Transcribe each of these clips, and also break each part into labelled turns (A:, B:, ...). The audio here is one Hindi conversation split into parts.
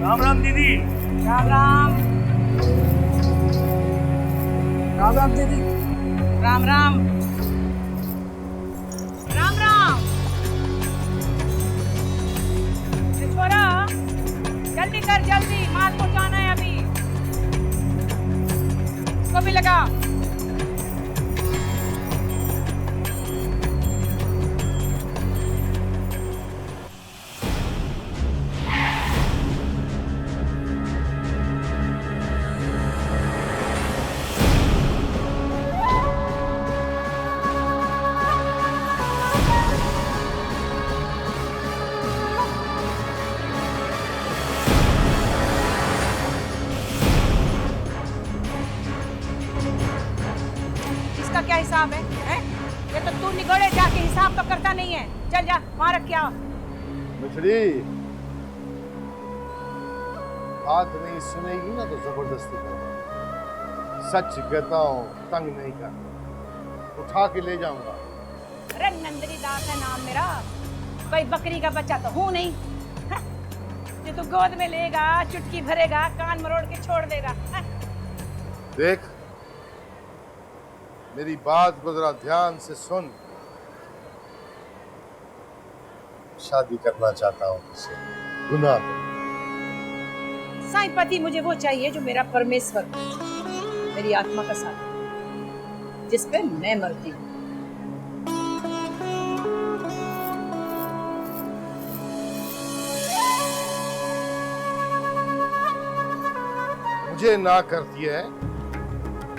A: राम राम दीदी।
B: राम राम।
C: राम राम दीदी।
B: राम राम। राम राम। ये छोरा जल्दी कर, जल्दी माल पहुंचाना है अभी। इसको भी लगा। इसका क्या हिसाब है, हैं? ये तो तू निगोड़े जाके हिसाब तो करता नहीं है। चल जा वहां रख के आ।
D: मिश्री, बात नहीं सुनेगी ना तो जबरदस्ती कर। सच कहता हूँ, तंग नहीं कर, उठा के ले जाऊंगा।
B: अरे नंदनी दास है नाम मेरा, कोई बकरी का बच्चा तो हूं नहीं। हाँ? जो तू गोद में लेगा, चुटकी भरेगा, कान मरोड़ के छोड़ देगा। हाँ?
D: देख, मेरी बात को जरा ध्यान से सुन। शादी करना चाहता हूँ तुझसे, गुनाह है।
B: साईं पति मुझे वो चाहिए जो मेरा परमेश्वर हो, मेरी आत्मा का साथ, जिस पे मैं मरती हूँ।
D: मुझे ना करती है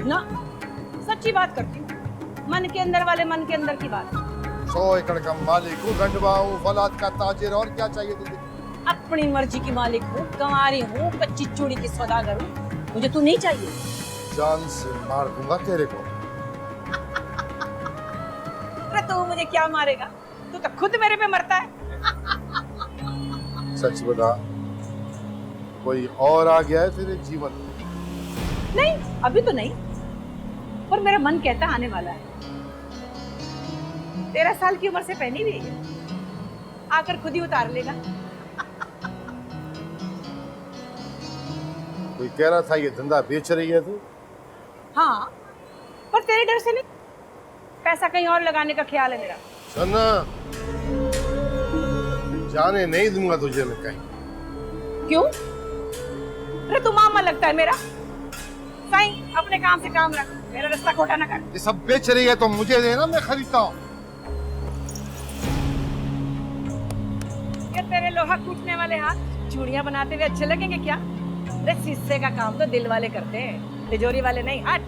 B: ना, सच्ची बात करती हूँ, मन के अंदर वाले मन के अंदर की बात।
D: 100 एकड़ का मालिक हूँ, गंडवा हूँ, फौलाद का ताजिर, और क्या चाहिए तुझे?
B: अपनी मर्जी की मालिक हूँ, कंवारी हूँ, कच्ची चूड़ी की सौदागर हूँ, मुझे तू नहीं चाहिए।
D: जान से मार दूंगा तेरे को।
B: अरे तू मुझे क्या मारेगा, तू तो खुद मेरे पे मरता है।
D: सच बता, कोई और आ गया है तेरे जीवन में?
B: नहीं, अभी तो नहीं, पर मेरा मन कहता आने वाला है। 13 साल की उम्र से पहनी हुई है, आकर खुद ही उतार लेगा।
D: कोई कह रहा था ये धंधा बेच रही है तू?
B: हाँ, पर तेरे डर से नहीं, पैसा कहीं और लगाने का ख्याल है मेरा।
D: सुन, जाने नहीं दूंगा तुझे मैं कहीं।
B: क्यों? अरे तू मामा लगता है मेरा। साईं अपने काम से काम रख, मेरा रास्ता खोटा ना कर।
D: ये सब बेच रही है तो मुझे देना, मैं खरीदता हूँ।
B: ये तेरे लोहा कूटने वाले हाथ चूड़ियां बनाते हुए अच्छे लगेंगे क्या? अरे शीशे का काम तो दिल वाले करते हैं, तिजोरी वाले नहीं। हट।